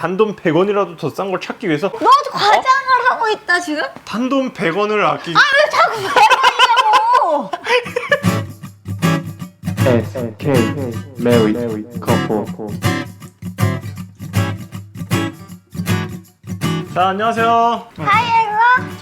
단돈 100원이라도 더 싼 걸 찾기 위해서 너 과장을 하고 있다 지금? 단돈 100원을 아끼기. 왜 자꾸 100원이냐고! SK Married Couple. 자, 안녕하세요. 하이 엘라!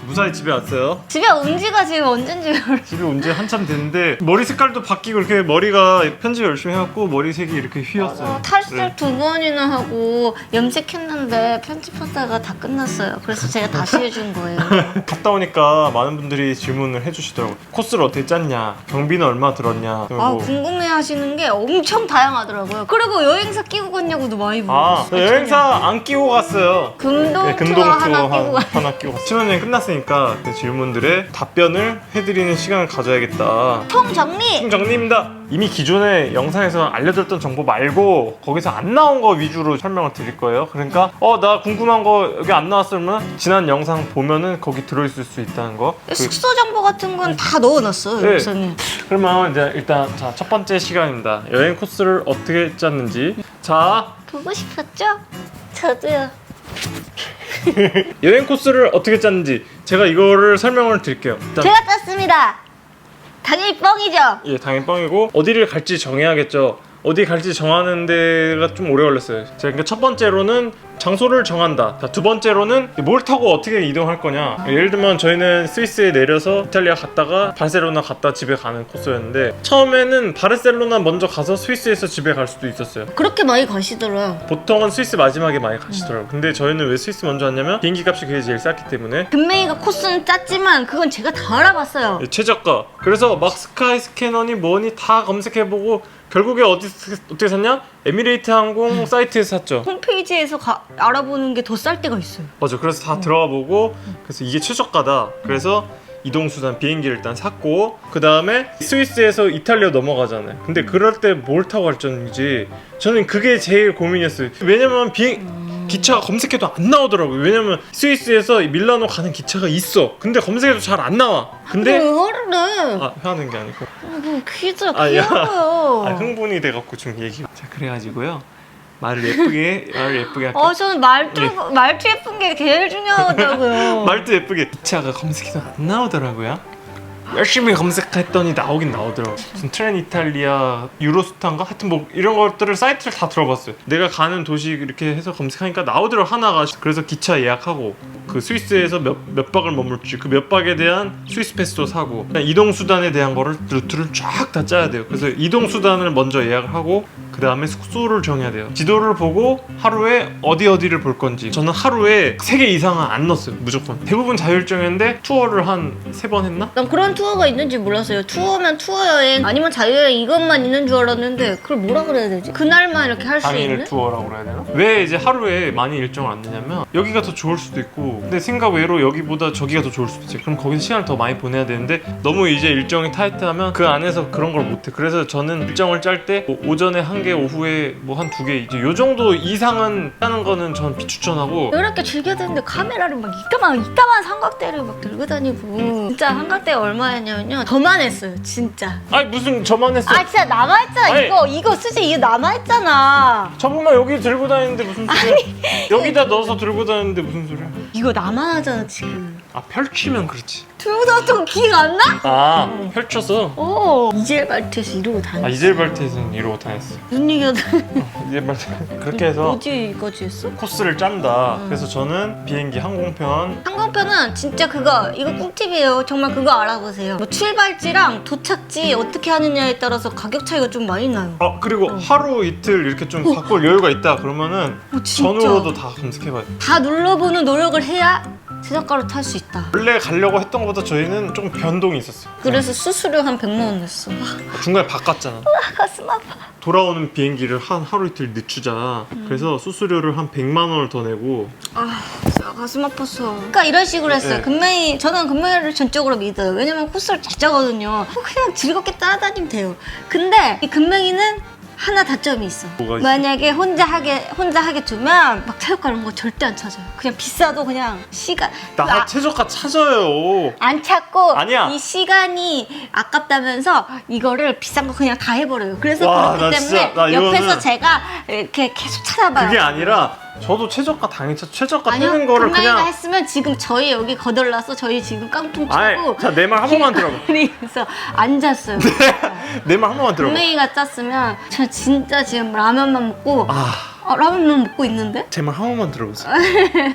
무사히 집에 왔어요. 집에 온 지가 지금 언젠지 모르겠어. 집에 온 지 한참 됐는데 머리 색깔도 바뀌고 이렇게 머리가 편집 열심히 해갖고 머리색이 이렇게 휘었어요. 탈색 그래. 2번이나 하고 염색했는데 편집하다가 다 끝났어요. 그래서 제가 다시 해준 거예요. 갔다 오니까 많은 분들이 질문을 해주시더라고요. 코스를 어떻게 짰냐, 경비는 얼마 들었냐. 그리고 궁금해 하시는 게 엄청 다양하더라고요. 그리고 여행사 끼고 갔냐고도 많이 아, 물어봤어요. 여행사 안 끼고 갔어요. 금동 네, 투어 금동 투어 하나 끼고 갔어요. 하나 끼고 갔어요. 신혼여행 끝났으니까 그 질문들에 답변을 해드리는 시간을 가져야겠다. 통정리! 정리입니다. 이미 기존의 영상에서 알려드렸던 정보 말고 거기서 안 나온 거 위주로 설명을 드릴 거예요. 그러니까 나 궁금한 거 여기 안 나왔으면 지난 영상 보면은 거기 들어있을 수 있다는 거. 숙소 정보 같은 건 다 넣어놨어요. 네. 영상에. 그러면 이제 일단 자, 첫 번째 시간입니다. 여행 코스를 어떻게 짰는지. 자, 보고 싶었죠? 저도요. 여행 코스를 어떻게 짰는지 제가 이거를 설명을 드릴게요. 일단 제가 짰습니다. 당연히 뻥이죠. 예, 당연히 뻥이고 어디를 갈지 정해야겠죠. 어디 갈지 정하는 데가 좀 오래 걸렸어요. 제가 그러니까 첫 번째로는 장소를 정한다. 자, 두 번째로는 뭘 타고 어떻게 이동할 거냐. 예를 들면 저희는 스위스에 내려서 이탈리아 갔다가 바르셀로나 갔다 집에 가는 코스였는데 처음에는 바르셀로나 먼저 가서 스위스에서 집에 갈 수도 있었어요. 그렇게 많이 가시더라. 보통은 스위스 마지막에 많이 가시더라고요. 근데 저희는 왜 스위스 먼저 왔냐면 비행기 값이 그게 제일 쌌기 때문에 금메이가 코스는 짰지만 그건 제가 다 알아봤어요. 최저가. 그래서 막 스카이 스캐너니 뭐니 다 검색해보고 결국에 어떻게 샀냐? 에미레이트 항공 사이트에서 샀죠. 홈페이지에서 알아보는 게 더 쌀 때가 있어요. 맞아. 그래서 다 들어가 보고 그래서 이게 최저가다. 그래서 이동수단 비행기를 일단 샀고 그 다음에 스위스에서 이탈리아 넘어가잖아요. 근데 그럴 때 뭘 타고 갈지인지 저는 그게 제일 고민이었어요. 왜냐면 기차가 검색해도 안 나오더라고요. 왜냐면 스위스에서 밀라노 가는 기차가 있어. 근데 검색해도 잘 안 나와. 근데 왜 화를 내? 화는 게 아니고 퀴즈가 야. 귀여워요. 흥분이 돼갖고 좀 얘기. 자, 그래가지고요. 말을 예쁘게 할게요. 저는 말투 예쁜 게 제일 중요하다고요. 말도 예쁘게. 기차가 검색해도 안 나오더라고요. 열심히 검색했더니 나오긴 나오더라고요. 무슨 트렌 이탈리아 유로스타인가? 하여튼 뭐 이런 것들을 사이트를 다 들어봤어요. 내가 가는 도시 이렇게 해서 검색하니까 나오더라고 하나가. 그래서 기차 예약하고 그 스위스에서 몇 박을 머물지 그 몇 박에 대한 스위스 패스도 사고 이동수단에 대한 거를 루트를 쫙 다 짜야 돼요. 그래서 이동수단을 먼저 예약을 하고 그 다음에 숙소를 정해야 돼요. 지도를 보고 하루에 어디를 볼 건지. 저는 하루에 3개 이상은 안 넣었어요. 무조건. 대부분 자율정했는데 투어를 한 3번 했나? 난 그런 투어가 있는지 몰랐어요. 투어면 투어 여행 아니면 자유여행 이것만 있는 줄 알았는데 그걸 뭐라 그래야 되지? 그날만 이렇게 할 수 당일 있는? 투어라고 그래야 되나? 왜 이제 하루에 많이 일정을 안 내냐면 여기가 더 좋을 수도 있고 근데 생각 외로 여기보다 저기가 더 좋을 수도 있지. 그럼 거기서 시간을 더 많이 보내야 되는데 너무 이제 일정이 타이트하면 그 안에서 그런 걸 못해. 그래서 저는 일정을 짤 때 오전에 1개, 오후에 뭐 한 2개 이제 요 정도 이상은 짜는 거는 전 비추천하고. 이렇게 즐겨야 되는데 카메라를 막 이따만 삼각대를 막 들고 다니고 진짜 삼각대가 얼마였냐면요 더만 했어요 진짜. 아니 무슨 저만 했어. 진짜 남아있잖아. 아니. 이거 수지 이거 남아있잖아. 저분만 여기 들고 다니는데 무슨 소리야. 여기다 넣어서 들고 다니는데 무슨 소리야. 이거 나만 하잖아 지금. 펼치면 그렇지. 들고 다녔던 거 기억 안 나? 펼쳐서. 이젤 말트에서 이러고 다녔어. 이젤발트에서는 이러고 다녔어요. 무슨 얘기하다. 이젤발트 그렇게 해서 어디까지 했어? 코스를 짠다. 그래서 저는 비행기 항공편 항공편은 진짜 이거 꿀팁이에요. 정말 그거 알아보세요. 뭐 출발지랑 도착지 어떻게 하느냐에 따라서 가격 차이가 좀 많이 나요. 그리고 하루 이틀 이렇게 좀 바꿀 여유가 있다 그러면은 진짜. 전후로도 다 검색해봐야 돼. 다 눌러보는 노력을 해야 최저가로 탈 수 있다. 원래 가려고 했던 것보다 저희는 좀 변동이 있었어요. 그래서 수수료 한 100만 원 냈어. 중간에 바꿨잖아. 가슴 아파. 돌아오는 비행기를 한 하루 이틀 늦추자. 그래서 수수료를 한 100만 원을 더 내고. 진짜 가슴 아팠어. 그러니까 이런 식으로 했어요. 네. 저는 금메이를 전적으로 믿어요. 왜냐면 코스를 잘 짜거든요. 그냥 즐겁게 따라다니면 돼요. 근데 이 금메이는 하나 다점이 있어. 뭐가 있어? 만약에 혼자 하게 두면 막 최저가 이런 거 절대 안 찾아요. 그냥 비싸도 그냥 시간 나 최저가 찾아요. 안 찾고 아니야. 이 시간이 아깝다면서 이거를 비싼 거 그냥 다 해버려요. 그래서 와, 나 그렇기 진짜, 때문에 나 이거는- 옆에서 제가 이렇게 계속 찾아봐요. 그게 아니라 저도 최저가 당연히 최저가 아니요, 뜨는 거를 금메이가 그냥 했으면 지금 저희 여기 거덜나서 저희 지금 깡통 아이, 치고 자, 내 말 한 번만 들어봐. 그래서 앉았어요. 내 말 한 번만 들어봐. 금메이가 짰으면 저 진짜 지금 라면만 먹고 라면만 먹고 있는데? 제 말 한 번만 들어보세요.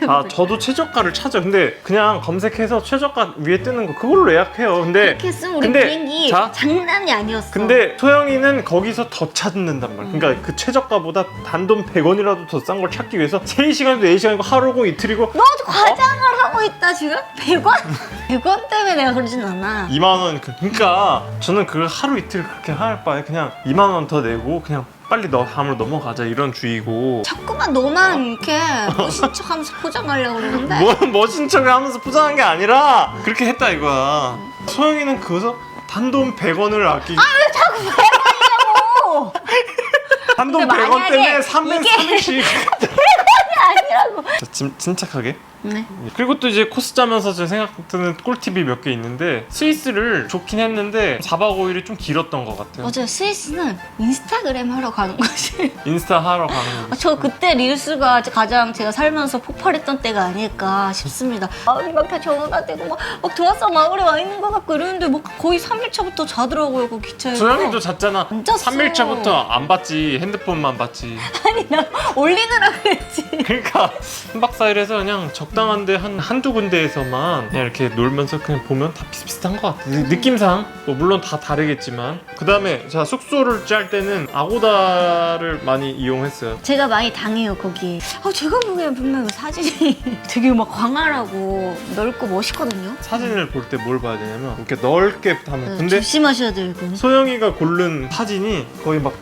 자, 저도 최저가를 찾아. 근데 그냥 검색해서 최저가 위에 뜨는 거 그걸로 예약해요. 근데 이렇게 했으면 우리 근데 비행기 자, 장난이 아니었어. 근데 소영이는 거기서 더 찾는단 말이야. 그러니까 그 최저가보다 단돈 100원이라도 더 싼 걸 찾기 위해서 3시간이고 4시간이고 하루고 이틀이고 너 과장을 하고 있다 지금? 100원? 100원 때문에 내가 그러진 않아. 2만 원. 그러니까 저는 그걸 하루 이틀 그렇게 할 바에 그냥 2만 원 더 내고 그냥 빨리 다음으로 넘어가자 이런 주의고. 자꾸만 너만 이렇게 멋진 척하면서 포장하려고 그러는데 뭐 멋진 척을 하면서 포장한 게 아니라 그렇게 했다 이거야. 소영이는 그래서 단돈 100원을 아끼고 왜 자꾸 100원이냐고. 단돈 근데 100원 때문에 만약에 300씩 아니라고. 침착하게. 네. 그리고 또 이제 코스 짜면서 제 생각드는 꿀팁이 몇 개 있는데 스위스를 좋긴 했는데 4박 5일이 좀 길었던 것 같아요. 맞아요. 스위스는 인스타그램 하러 가는 거지. 인스타 하러 가는 거. 저 그때 릴스가 가장 제가 살면서 폭발했던 때가 아닐까 싶습니다. 마을이 막 다 정화되고 막 동화성 마을에 와 있는 것 같고 이러는데 뭐 거의 3일차부터 자더라고요. 그 기차에서. 소영이도 잤잖아. 안 잤어. 3일차부터 안 봤지. 핸드폰만 봤지. 아니 나 올리느라 그랬지. 그러니까 3박 4일에서 그냥 적당한데 한두 군데에서만 그냥 이렇게 놀면서 그냥 보면 다 비슷비슷한 것 같아. 느낌상 뭐 물론 다 다르겠지만. 그 다음에 자 숙소를 짤 때는 아고다를 많이 이용했어요. 제가 많이 당해요 거기. 제가 보기엔 분명히 사진이 되게 막 광활하고 넓고 멋있거든요. 사진을 볼 때 뭘 봐야 되냐면 이렇게 넓게 하면 근데 조심하셔야 돼요 이거. 소영이가 고른 사진이 거의 막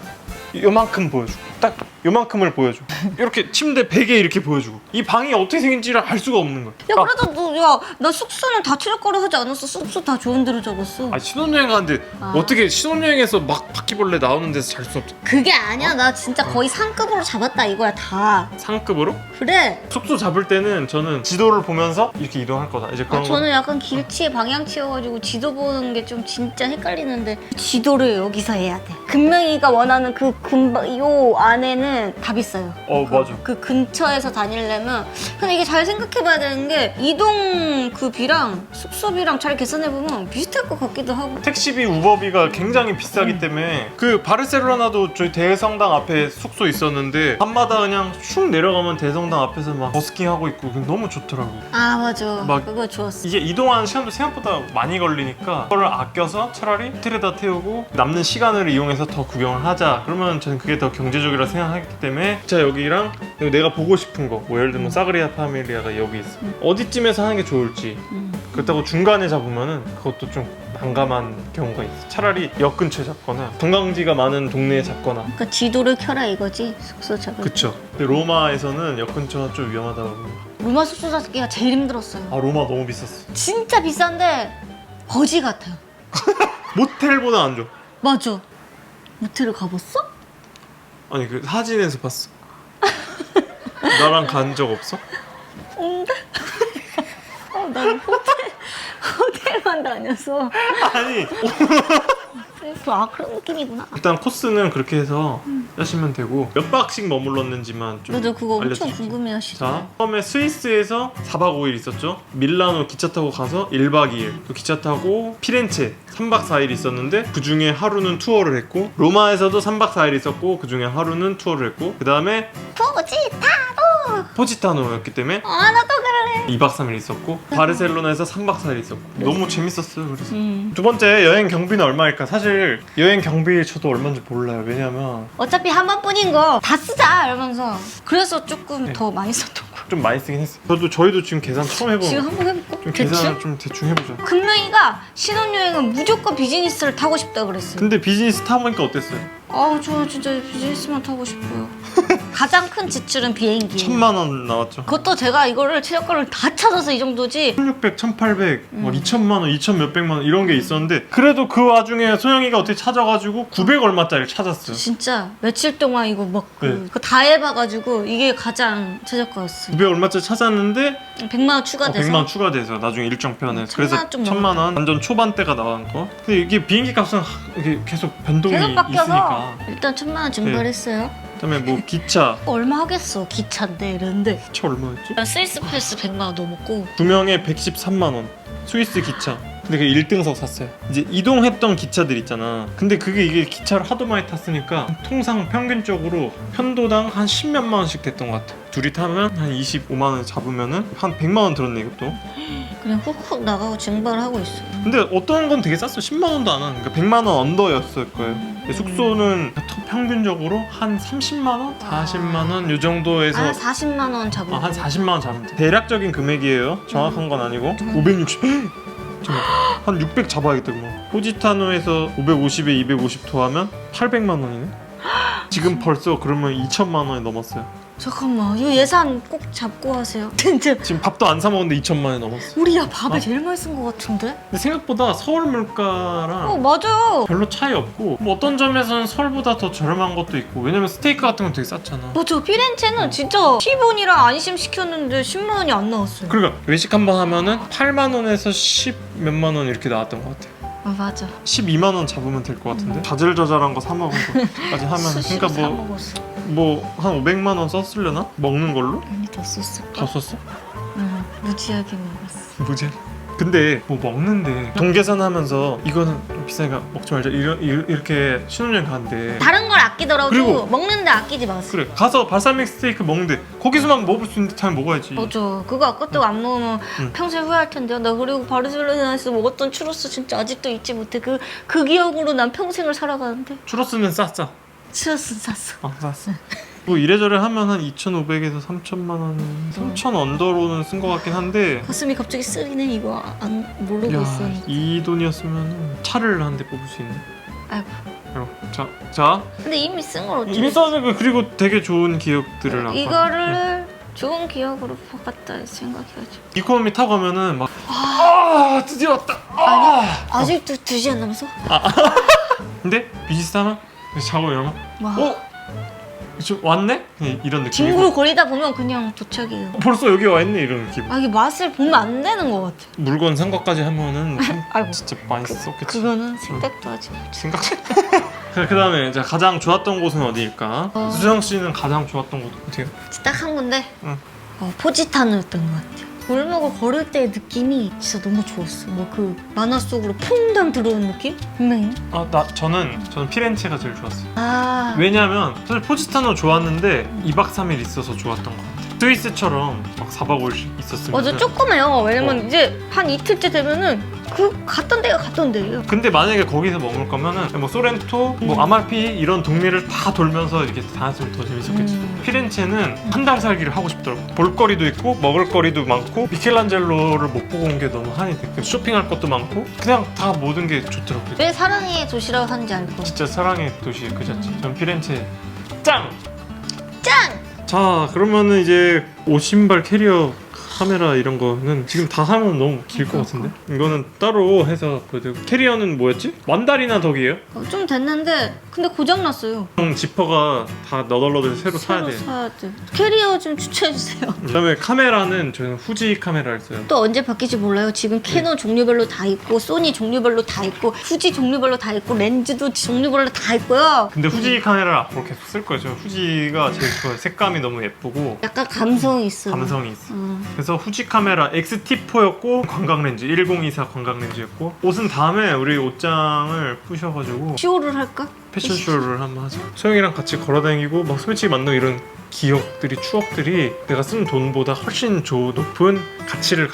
요만큼 보여주고 딱 요만큼을 보여주고 이렇게 침대 베개 이렇게 보여주고 이 방이 어떻게 생긴지를 알 수가 없는 거야. 야 그래도 나 숙소는 다 최저가로 하지 않았어. 숙소 다 좋은 데로 적었어. 신혼여행 가는데 어떻게 신혼여행에서 막 바퀴벌레 나오는 데서 잘 수 없지? 그게 아니야. 나 진짜 거의 상급으로 잡았다 이거야 다. 상급으로? 그래. 숙소 잡을 때는 저는 지도를 보면서 이렇게 이동할 거다. 이제 그런 거. 저는 약간 길치에 방향치여가지고 지도 보는 게 좀 진짜 헷갈리는데 지도를 여기서 해야 돼. 금명이가 원하는 요 안에는 다 비싸요. 맞아. 그 근처에서 다니려면 근데 이게 잘 생각해봐야 되는 게 이동 그 비랑 숙소비랑 잘 계산해보면 비슷할 것 같기도 하고. 택시비, 우버비가 굉장히 비싸기 때문에 그 바르셀로나도 저희 대성당 앞에 숙소 있었는데 밤마다 그냥 슉 내려가면 대성당 앞에서 막 버스킹 하고 있고 너무 좋더라고. 맞아. 막 그거 좋았어. 이게 이동하는 시간도 생각보다 많이 걸리니까 그거를 아껴서 차라리 호텔에다 태우고 남는 시간을 이용해서 더 구경을 하자. 그러면 저는 그게 더 경제적이라 생각하기 때문에 자 여기랑 내가 보고 싶은 거 뭐 예를 들면 사그리아 파밀리아가 여기 있어. 어디쯤에서 하는 게 좋을지. 그렇다고 중간에 잡으면은 그것도 좀 난감한 경우가 있어. 차라리 역 근처에 잡거나 관광지가 많은 동네에 잡거나. 그러니까 지도를 켜라 이거지 숙소 잡을 때. 그쵸. 근데 로마에서는 역 근처가 좀 위험하다고. 로마 숙소 잡기가 제일 힘들었어요. 로마 너무 비쌌어. 진짜 비싼데 거지 같아요. 모텔보다 안 좋아. 맞아. 모텔을 가봤어? 아니 그 사진에서 봤어. 나랑 간 적 없어? 없는데? 나는 호텔만 다녀서. 아니 그런 느낌이구나. 일단 코스는 그렇게 해서 짜시면 되고 몇 박씩 머물렀는지만 좀 너도 그거 엄청 알려주십시오. 궁금해하시죠? 자, 처음에 스위스에서 4박 5일 있었죠. 밀라노 기차 타고 가서 1박 2일 또 기차 타고 피렌체 3박 4일 있었는데 그 중에 하루는 투어를 했고 로마에서도 3박 4일 있었고 그 중에 하루는 투어를 했고 그 다음에 포지타노였기 때문에 나도 그래. 2박 3일 있었고 바르셀로나에서 3박 4일 있었고 너무 재밌었어요. 그래서 두 번째 여행 경비는 얼마일까? 사실 여행 경비 저도 얼마인지 몰라요. 왜냐면 어차피 한 번뿐인 거 다 쓰자 이러면서 그래서 조금 더 많이 썼던 거. 좀 많이 쓰긴 했어요. 저희도 지금 계산 처음 해보는 지금 거. 한번 해볼까? 좀 계산을 좀 대충 해보자. 금명이가 신혼여행은 무조건 비즈니스를 타고 싶다 그랬어요. 근데 비즈니스 타보니까 어땠어요? 저 진짜 비즈니스만 타고 싶어요. 가장 큰 지출은 비행기. 1,000만 원 나왔죠. 그것도 제가 이거를 최저가를 다 찾아서 이 정도지. 1,600, 1,800, 뭐 2,000만 원, 2,000 몇백만 원 이런 게 있었는데 그래도 그 와중에 소영이가 어떻게 찾아가지고 900 얼마짜리를 찾았어요. 진짜 며칠 동안 이거 막 네. 그거 다 해봐가지고 이게 가장 최저가였어요. 900 얼마짜리 찾았는데 100만 원 추가돼서. 100만 원 추가돼서 나중에 일정 편에 그래서 1,000만 원 좀 1,000만 원 완전 초반대가 나간 거. 근데 이게 비행기 값은 이게 계속 변동이 계속 바뀌어서 있으니까 일단 1,000만 원 증발했어요. 그다음에 뭐 기차. 얼마 하겠어 기차인데 이랬는데 기차 얼마였지? 스위스 패스 100만 원 넘었고 2명에 113만 원. 스위스 기차. 근데 그 1등석 샀어요. 이제 이동했던 기차들 있잖아. 근데 그게 이게 기차를 하도 많이 탔으니까 통상 평균적으로 편도당 한 10몇만 원씩 됐던 것 같아. 둘이 타면 한 25만 원 잡으면은 한 100만 원 들었네 이것도. 그냥 훅훅 나가고 증발하고 있어요. 근데 어떤 건 되게 쌌어. 10만 원도 안 하는. 그러니까 100만 원 언더였을 거예요. 근데 숙소는 평균적으로 한 30만 원, 40만 원 이 정도에서 아 40만 원 잡으면 한 40만 원 잡으면 돼. 대략적인 금액이에요. 정확한 건 아니고 560. 한 600 잡아야겠다 그럼. 포지타노에서 550에 250 더하면 800만 원이네. 지금 벌써 그러면 2천만 원이 넘었어요. 잠깐만 이 예산 꼭 잡고 하세요. 진짜 지금 밥도 안 사 먹었는데 2천만 원이 넘었어. 우리 야 밥에 제일 많이 쓴 것 같은데? 근데 생각보다 서울 물가랑 맞아요. 별로 차이 없고 뭐 어떤 점에서는 서울보다 더 저렴한 것도 있고 왜냐면 스테이크 같은 건 되게 쌌잖아. 맞아 피렌체는 진짜 티본이랑 안심 시켰는데 10만 원이 안 나왔어요. 그러니까 외식 한번 하면은 8만 원에서 10 몇만 원 이렇게 나왔던 것 같아. 맞아. 12만 원 잡으면 될 것 같은데 자잘자잘한 거 사 먹은 거까지 하면 수시로 그러니까 사 먹었어. 뭐 한 500만 원 썼으려나? 먹는 걸로? 아니 더 썼을까? 더 썼어? 응 무지하게 먹었어. 뭐지? 근데 뭐 먹는데 돈 계산하면서 이거는 비싸니까 먹지 말자 이렇게 신혼여행 가는데 다른 걸 아끼더라도 그리고- 먹는데 아끼지 마세요. 그래 가서 발사믹 스테이크 먹는데 거기서만 먹을 수 있는데 잘 먹어야지. 맞아. 그거 아깝다고 안 먹으면 응. 평생 후회할 텐데요. 나 그리고 바르셀로나에서 먹었던 추로스 진짜 아직도 잊지 못해. 그 기억으로 난 평생을 살아가는데 추러스는 쌌어. 추로스는 샀어. 쌌어. 뭐 이래저래 하면 한 2,500에서 3천만 원, 3천 언더로는 쓴 것 같긴 한데 가슴이 갑자기 쓰리네. 이거 안 모르고 야, 있었는데. 이 돈이었으면 차를 한 대 뽑을 수 있네. 아이고. 자 근데 이미 쓴 걸 어떻게? 이미 써는 그리고 되게 좋은 기억들을 아까 이거를 좋은 기억으로 뽑았다 생각해야죠. 이코노미 타고 가면은 막 드디어 왔다. 아직도 2시간 남았어? 근데 비슷하면 자고 일어나면 와. 좀 왔네? 이런 느낌. 징구로 거리다 보면 그냥 도착이에요. 벌써 여기 와 있네 이런 느낌. 이게 맛을 보면 안 되는 것 같아. 물건 산 것까지 하면은 아이고. 진짜 많이 썼겠지. 그거는 생각도 하지 마. 생각. 그다음에 이제 가장 좋았던 곳은 어디일까? 수정 씨는 가장 좋았던 곳 어디요? 딱 한 군데. 응. 포지타노였던 것 같아요. 골목을 걸을 때의 느낌이 진짜 너무 좋았어. 뭐 그 만화 속으로 퐁당 들어온 느낌? 분명히. 저는 피렌체가 제일 좋았어요. 아. 왜냐면 사실 포지타노 좋았는데 2박 3일 있어서 좋았던 것 같아요. 스위스처럼 막 4박 5일 있었으면 맞아 조그매요. 왜냐면 이제 한 이틀째 되면은 갔던 데가 갔던 데예요. 근데 만약에 거기서 머물 거면은 뭐 소렌토, 뭐 아말피 이런 동네를 다 돌면서 이렇게 다녔으면 더 재밌었겠지. 피렌체는 한 달 살기를 하고 싶더라고. 볼거리도 있고 먹을거리도 많고 미켈란젤로를 못 보고 온 게 너무 한이 됐고 쇼핑할 것도 많고 그냥 다 모든 게 좋더라고요. 왜 사랑의 도시라고 하는지 알고. 진짜 사랑의 도시 그 자체. 전 피렌체 짱! 짱! 자 그러면은 이제 옷, 신발, 캐리어, 카메라 이런 거는 지금 다 하면 너무 길 것 같은데? 이거는 따로 해서 보여드리고 캐리어는 뭐였지? 만다리나 덕이에요? 좀 됐는데 근데 고장났어요. 지퍼가 다 너덜너덜 새로 사야 돼. 사야 돼. 캐리어 좀 추천해주세요. 그다음에 카메라는 저희는 후지 카메라를 써요. 또 언제 바뀔지 몰라요. 지금 캐논 종류별로 다 있고 소니 종류별로 다 있고 후지 종류별로 다 있고 렌즈도 종류별로 다 있고요. 근데 후지 카메라를 앞으로 계속 쓸 거예요. 저는 후지가 제일 좋아요. 색감이 너무 예쁘고 약간 감성이 있어. 감성이 있어. 그래서 후지 카메라 XT4였고 관광 렌즈 1024 관광 렌즈였고 옷은 다음에 우리 옷장을 부셔가지고 쇼를 할까? 패션쇼를 한번 하자. 소영이랑 같이 걸어다니고 막 솔직히 만나고 이런 기억들이 추억들이 내가 쓴 돈보다 훨씬 높은 가치를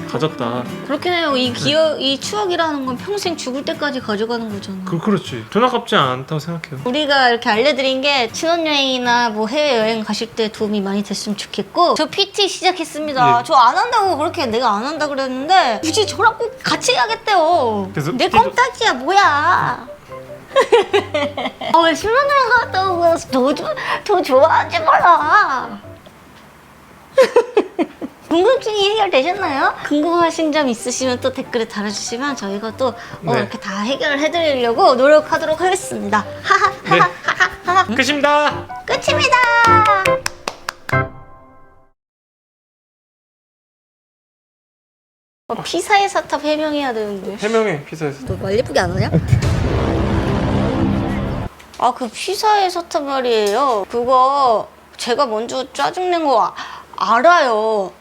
가졌다. 그렇긴 해요. 이 추억이라는 건 평생 죽을 때까지 가져가는 거잖아. 그렇지. 돈 아깝지 않다고 생각해요. 우리가 이렇게 알려드린 게 신혼여행이나 뭐 해외여행 가실 때 도움이 많이 됐으면 좋겠고 저 PT 시작했습니다. 예. 저 안 한다고 그렇게 내가 안 한다 그랬는데 굳이 저랑 꼭 같이 해야겠대요. 그래서 내 PT도 껌딱지야 뭐야. 왜 신혼여행 갔다 오고 더 좋아하지 마라. 궁금증이 해결되셨나요? 궁금하신 점 있으시면 또 댓글에 달아주시면 저희가 또 네. 이렇게 다 해결을 해드리려고 노력하도록 하겠습니다. 네. 끝입니다. 끝입니다. 피사의 사탑 해명해야 되는데 해명해 피사에서. 너 말 예쁘게 안 하냐? 아, 그 피사에 섰단 말이에요. 그거 제가 먼저 짜증낸 거 알아요.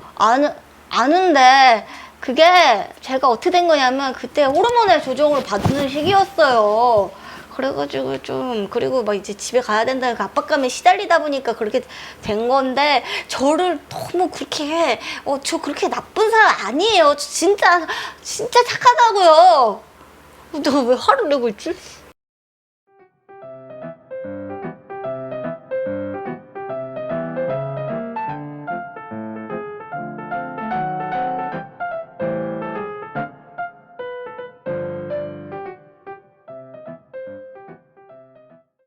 아는데 그게 제가 어떻게 된 거냐면 그때 호르몬의 조정을 받는 시기였어요. 그래가지고 좀 그리고 막 이제 집에 가야 된다는 그 압박감에 시달리다 보니까 그렇게 된 건데 저를 너무 그렇게 저 그렇게 나쁜 사람 아니에요. 저 진짜 착하다고요. 너 왜 화를 내고 있지?